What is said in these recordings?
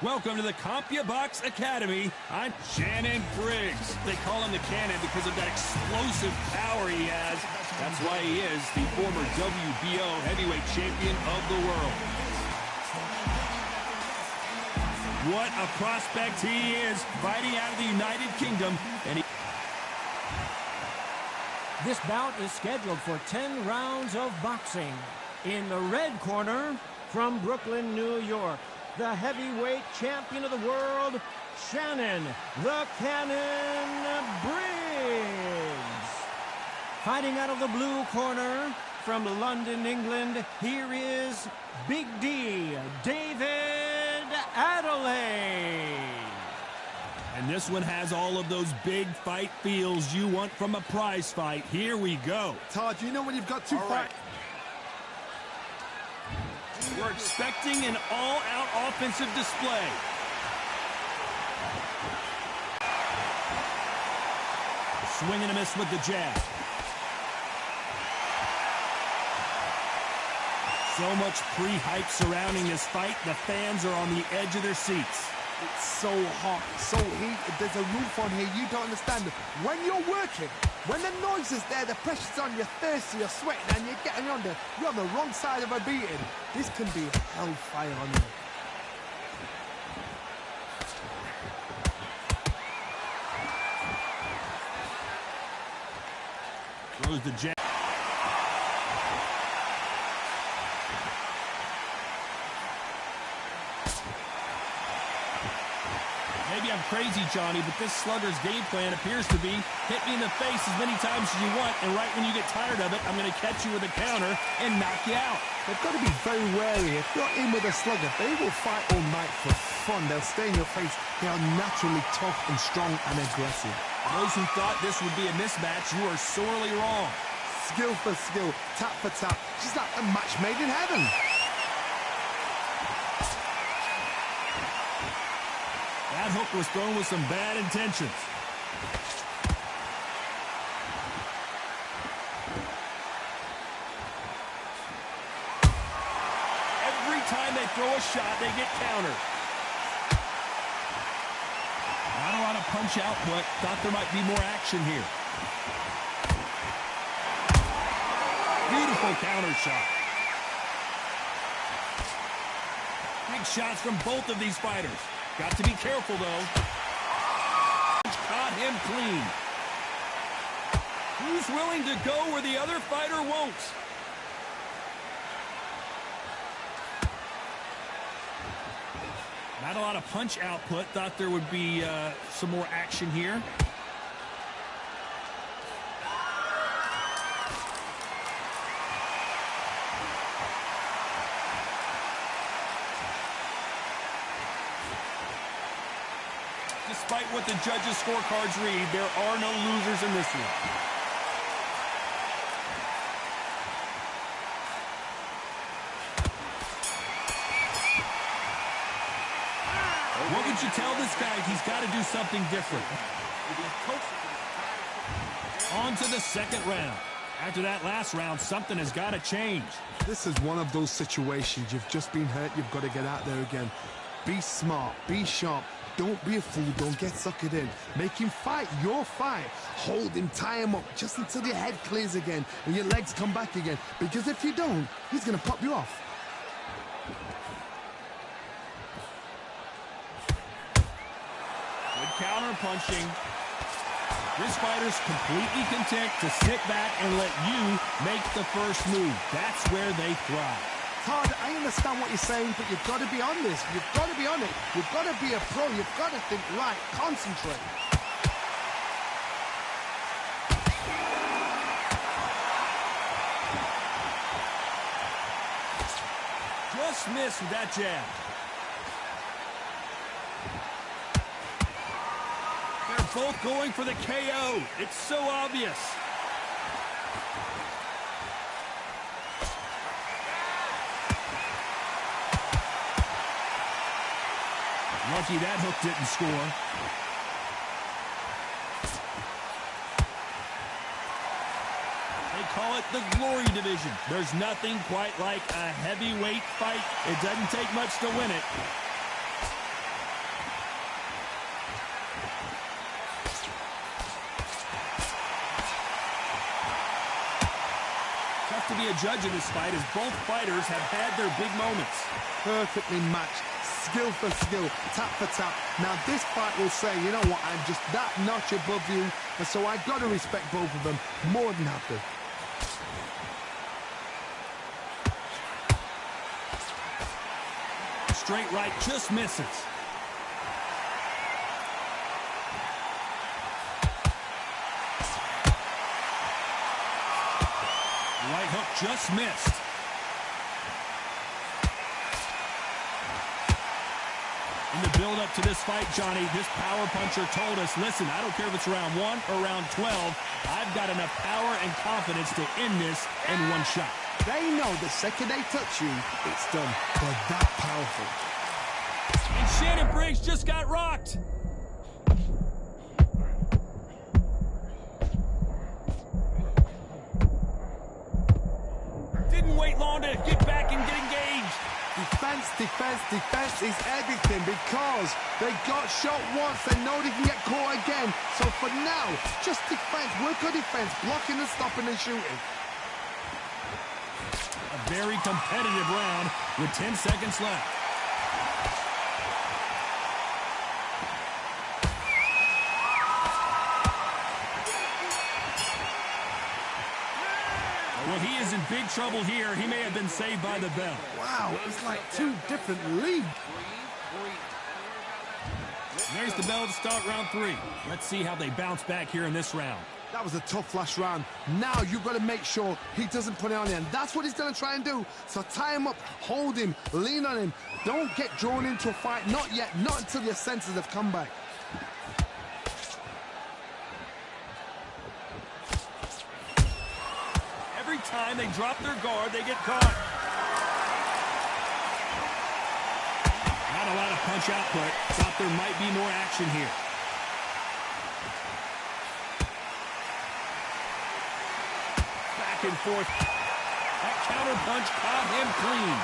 Welcome to the CompuBox Academy. I'm Shannon Briggs. They call him the Cannon because of that explosive power he has. That's why he is the former WBO heavyweight champion of the world. What a prospect he is, fighting out of the United Kingdom. And this bout is scheduled for 10 rounds of boxing. In the red corner, from Brooklyn, New York, the heavyweight champion of the world, Shannon the Cannon Briggs. Fighting out of the blue corner, from London, England, here is Big D, David Adeleye. And this one has all of those big fight feels you want from a prize fight. Here we go. Todd, you know when you've got two fights. We're expecting an all-out offensive display. Swing and a miss with the jab. So much pre-hype surrounding this fight, the fans are on the edge of their seats. It's so hot, so heated. There's a roof on here you don't understand. When you're working, when the noise is there, the pressure's on, you're thirsty, you're sweating, and you're getting under. You're on the wrong side of a beating. This can be hellfire on you. Throws the jab. Maybe I'm crazy, Johnny, but this slugger's game plan appears to be hit me in the face as many times as you want, and right when you get tired of it, I'm going to catch you with a counter and knock you out. They've got to be very wary. If you're in with a slugger, they will fight all night for fun. They'll stay in your face. They are naturally tough and strong and aggressive. For those who thought this would be a mismatch, you are sorely wrong. Skill for skill, tap for tap. Just like a match made in heaven. That hook was thrown with some bad intentions. Every time they throw a shot, they get countered. Not a lot of punch output. Thought there might be more action here. Beautiful counter shot. Big shots from both of these fighters. Got to be careful, though. Caught him clean. Who's willing to go where the other fighter won't? Not a lot of punch output. Thought there would be some more action here. Despite what the judges' scorecards read, there are no losers in this one. What would you tell this guy? He's got to do something different. On to the second round. After that last round, something has got to change. This is one of those situations. You've just been hurt. You've got to get out there again. Be smart. Be sharp. Don't be a fool. Don't get suckered in. Make him fight your fight. Hold him, tie him up, just until your head clears again and your legs come back again. Because if you don't, he's going to pop you off. Good counter punching. This fighter's completely content to sit back and let you make the first move. That's where they thrive. Todd, I understand what you're saying, but you've got to be on this. You've got to be on it. You've got to be a pro. You've got to think right. Concentrate. Just missed with that jab. They're both going for the KO. It's so obvious. Lucky that hook didn't score. They call it the glory division. There's nothing quite like a heavyweight fight. It doesn't take much to win it. Tough to be a judge in this fight as both fighters have had their big moments. Perfectly matched, skill for skill, tap for tap. Now this fight will say, you know what, I'm just that notch above you, and so I've got to respect both of them more than happy. Straight right just misses. Right hook just missed. In the build-up to this fight, Johnny, this power puncher told us, listen, I don't care if it's round 1 or round 12, I've got enough power and confidence to end this in one shot. They know the second they touch you, it's done. They're that powerful. And Shannon Briggs just got rocked. Didn't wait long to get back and get engaged. Defense, defense, defense is everything because they got shot once. They know they can get caught again. So for now, just defense, work on defense, blocking and stopping and shooting. A very competitive round with 10 seconds left. Well, he is in big trouble here. He may have been saved by the bell. Wow, it's like two different leagues. There's the bell to start round 3. Let's see how they bounce back here in this round. That was a tough last round. Now you've got to make sure he doesn't put it on you, and that's what he's going to try and do. So tie him up, hold him, lean on him. Don't get drawn into a fight. Not yet. Not until your senses have come back. Every time they drop their guard, they get caught. Not a lot of punch output. Thought there might be more action here. Back and forth. That counter punch caught him clean.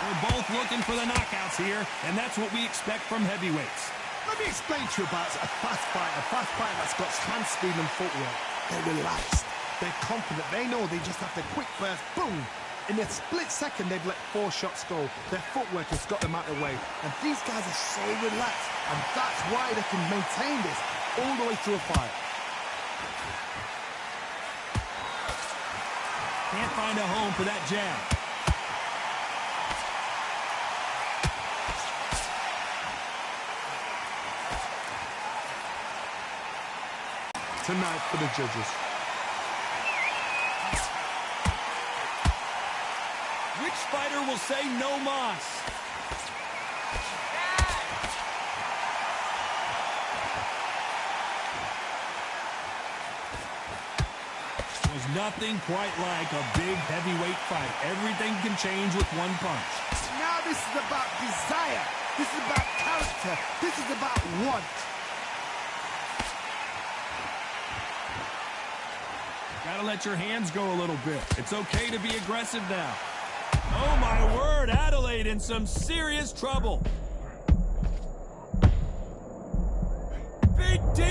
We're both looking for the knockouts here, and that's what we expect from heavyweights. Let me explain to you about a fast fighter that's got hand speed and footwork. They're relaxed. They're confident. They know they just have to quick burst, boom. In a split second, they've let 4 shots go. Their footwork has got them out of the way. And these guys are so relaxed. And that's why they can maintain this all the way through a fight. Can't find a home for that jab. Tonight for the judges. Which fighter will say no mas? There's nothing quite like a big heavyweight fight. Everything can change with one punch. Now this is about desire. This is about character. This is about want. Gotta let your hands go a little bit. It's okay to be aggressive now. Oh my word, Adeleye in some serious trouble. Big D,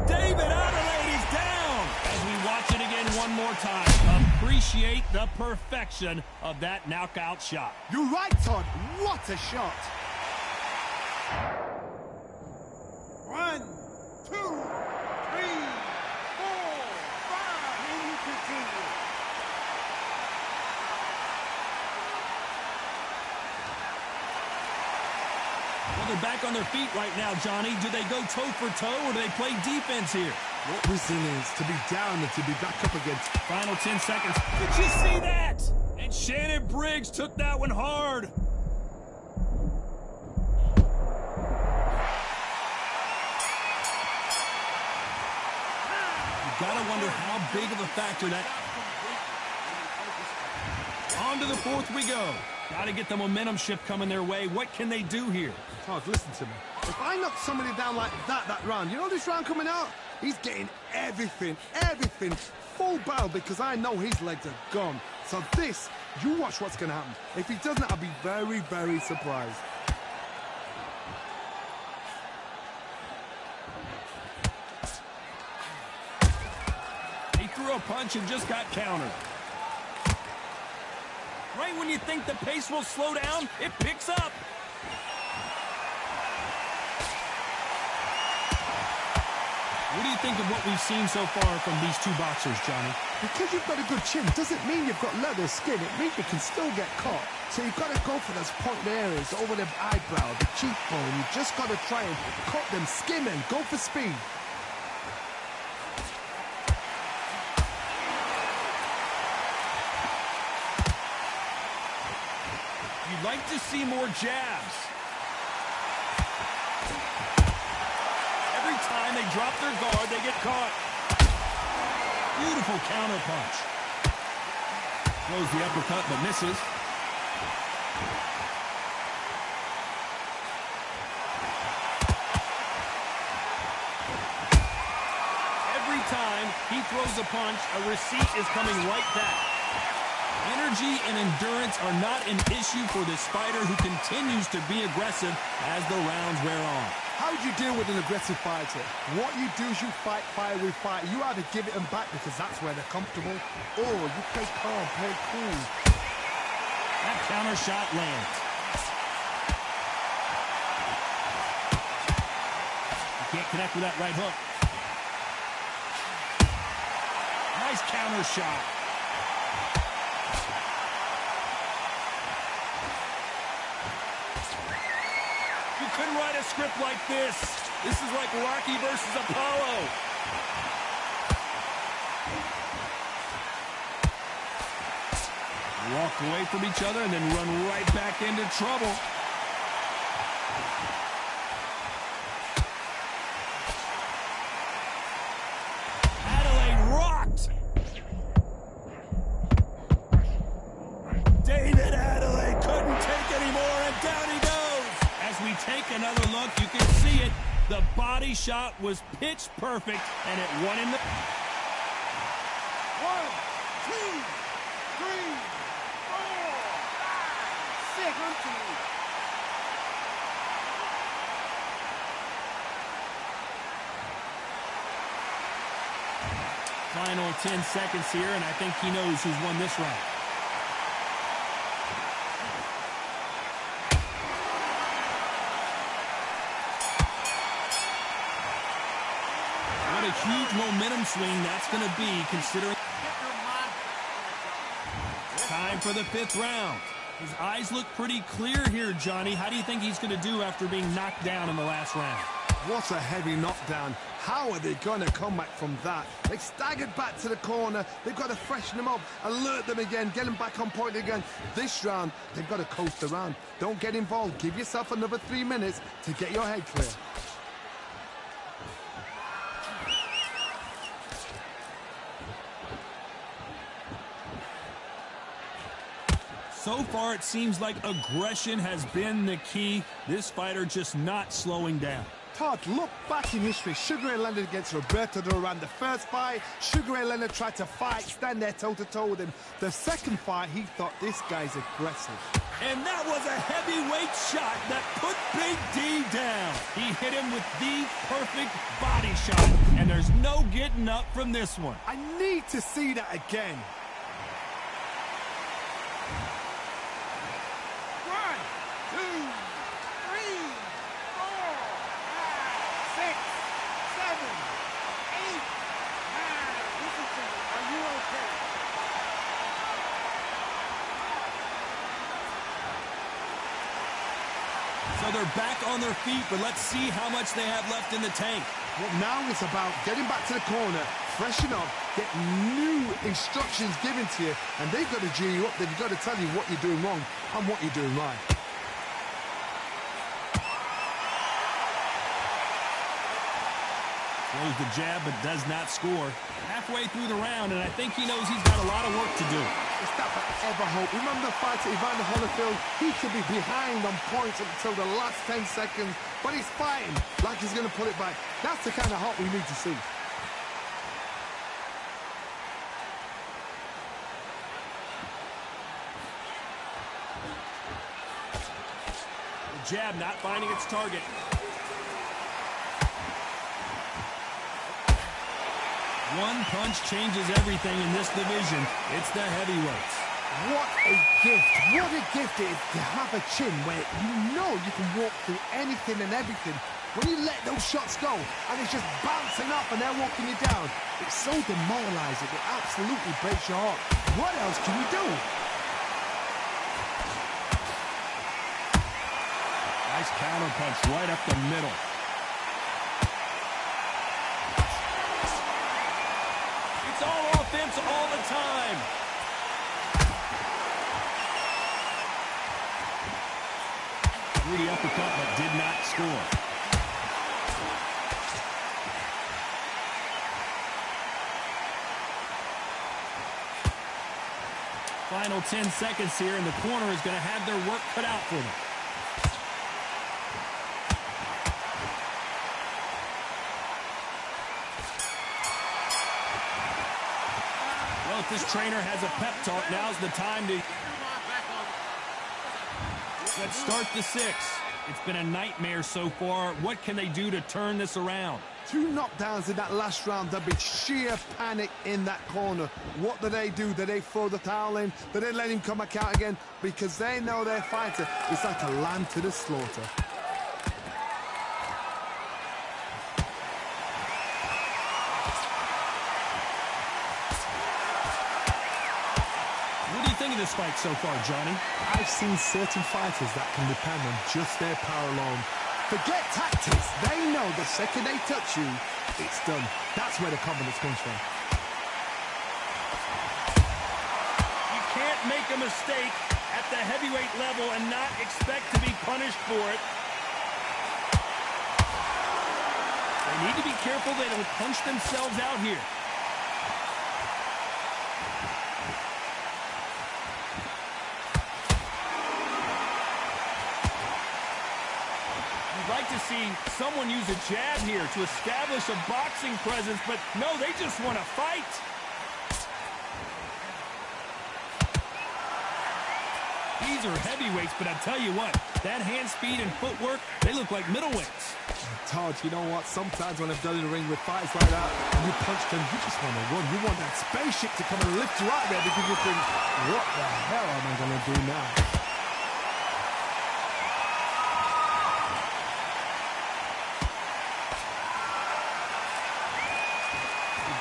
David Adeleye is down. As we watch it again one more time, appreciate the perfection of that knockout shot. You're right, Todd. What a shot. 1, 2, 3, 4, 5. And you continue. Well, they're back on their feet right now, Johnny. Do they go toe for toe or do they play defense here? What resilience to be down and to be back up again. Final 10 seconds. Did you see that? And Shannon Briggs took that one hard. You gotta wonder how big of a factor that... On to the 4th we go. Gotta get the momentum shift coming their way. What can they do here? Todd, listen to me. If I knock somebody down like that round, you know this round coming out? He's getting everything, full barrel because I know his legs are gone. So this, you watch what's going to happen. If he doesn't, I'll be very, very surprised. He threw a punch and just got countered. Right when you think the pace will slow down, it picks up. What do you think of what we've seen so far from these two boxers, Johnny? Because you've got a good chin doesn't mean you've got leather skin. It means you can still get caught. So you've got to go for those point areas over the eyebrow, the cheekbone. You've just got to try and cut them, skim and go for speed. You'd like to see more jabs. Every time they drop their guard, they get caught. Beautiful counter punch. Throws the uppercut but misses. Every time he throws a punch, a receipt is coming right back. Energy and endurance are not an issue for this fighter who continues to be aggressive as the rounds wear on. How do you deal with an aggressive fighter? What you do is you fight fire with fire. You either give it them back because that's where they're comfortable, or you play calm, play cool. That counter shot lands. You can't connect with that right hook. Nice counter shot. You couldn't write a script like this. This is like Rocky versus Apollo. Walk away from each other and then run right back into trouble. Adeleye rocked. David Adeleye couldn't take anymore, and down he goes. As we take another look, you can see it. The body shot was pitch perfect, and it won him the... 1, 2, 3, 4, 5, 6. Final 10 seconds here, and I think he knows who's won this round. What a huge momentum swing that's going to be, considering... Time for the 5th round. His eyes look pretty clear here, Johnny. How do you think he's going to do after being knocked down in the last round? What a heavy knockdown. How are they going to come back from that? They staggered back to the corner. They've got to freshen them up, alert them again, get them back on point again. This round, they've got to coast around. Don't get involved. Give yourself another 3 minutes to get your head clear. So far, it seems like aggression has been the key. This fighter just not slowing down. Todd, look back in history. Sugar Ray Leonard against Roberto Duran. The first fight, Sugar Ray Leonard tried to fight, stand there toe-to-toe with him. The second fight, he thought, this guy's aggressive. And that was a heavyweight shot that put Big D down. He hit him with the perfect body shot, and there's no getting up from this one. I need to see that again. 1, 2, 3, 4, 5, 6, 7, 8, 9. Listen to me. Are you okay? So they're back on their feet, but let's see how much they have left in the tank. Well, now it's about getting back to the corner, freshen up, get new instructions given to you, and they've got to G you up. They've got to tell you what you're doing wrong and what you're doing right. Throws the jab, but does not score. Halfway through the round, and I think he knows he's got a lot of work to do. It's that ever hope. Remember the fight at Evander Holyfield? He could be behind on points until the last 10 seconds, but he's fighting like he's going to pull it back. That's the kind of hope we need to see. The jab not finding its target. One punch changes everything in this division. It's the heavyweights. What a gift. What a gift it is to have a chin where you know you can walk through anything and everything. When you let those shots go and it's just bouncing up and they're walking you down, it's so demoralizing. It absolutely breaks your heart. What else can you do? Nice counter punch right up the middle. It's all offense all the time. Through the uppercut, but did not score. Final 10 seconds here, and the corner is going to have their work cut out for them. Well, if this trainer has a pep talk, now's the time to... Let's start the 6. It's been a nightmare so far. What can they do to turn this around? 2 knockdowns in that last round. There'll be sheer panic in that corner. What do? Do they throw the towel in? Do they let him come back out again? Because they know their fighter is like a lamb to the slaughter. What do you think of this fight so far, Johnny? I've seen certain fighters that can depend on just their power alone. Forget tactics. They know the second they touch you, it's done. That's where the confidence comes from. You can't make a mistake at the heavyweight level and not expect to be punished for it. They need to be careful they don't punch themselves out here. Like to see someone use a jab here to establish a boxing presence, but no, they just want to fight. These are heavyweights, but I tell you what, that hand speed and footwork, they look like middleweights. Todd, you know what? Sometimes when I've done in the ring with fights like that, and you punch them, you just want to run. You want that spaceship to come and lift you out there because you think, what the hell am I going to do now?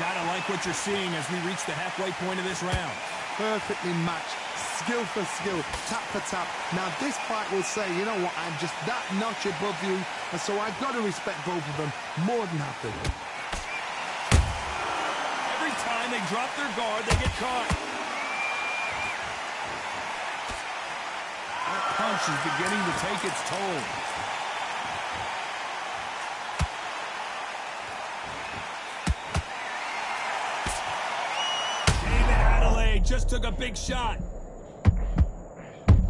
Gotta like what you're seeing as we reach the halfway point of this round. Perfectly matched, skill for skill, tap for tap. Now this fight will say, you know what, I'm just that notch above you, and so I've got to respect both of them more than happy. Every time they drop their guard, they get caught. That punch is beginning to take its toll. Just took a big shot.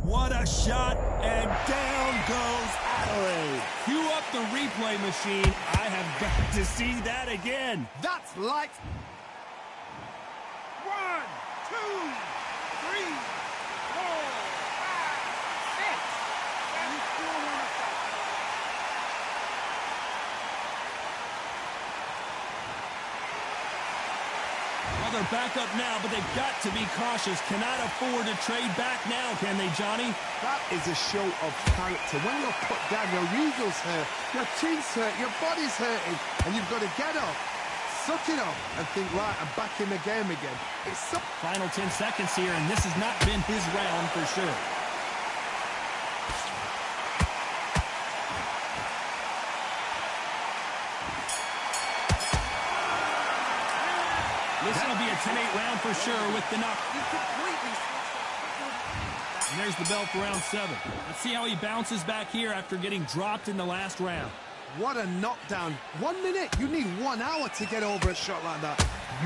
What a shot, and down goes Adeleye. Cue up the replay machine. I have got to see that again. That's light. 1, 2, 3, 4, 5, 6. And you still want to fight. Well, they're back up now, but they've got to be cautious. Cannot afford to trade back now, can they, Johnny? That is a show of character. When you're put down, your eagles hurt, your chin's hurt, your body's hurting, and you've got to get up, suck it up, and think, right, I'm back in the game again. It's so... Final 10 seconds here, and this has not been his round for sure. This will be a 10-8 round for sure with the knock. And there's the bell for round 7. Let's see how he bounces back here after getting dropped in the last round. What a knockdown. 1 minute. You need 1 hour to get over a shot like that.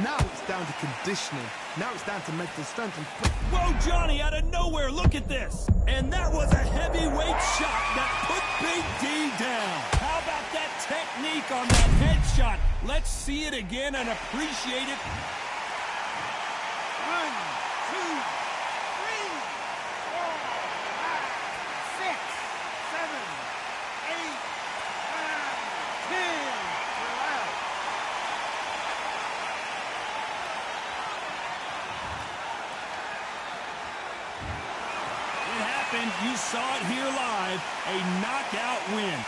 Now it's down to conditioning. Now it's down to mental strength. And... Whoa, Johnny, out of nowhere. Look at this. And that was a heavyweight shot that put Big D down. How about that technique on that headshot? Let's see it again and appreciate it. 1, 2, 3, 4, 5, 6, 7, 8, 9, 10. We're out. happened. You saw it here live. A knockout win.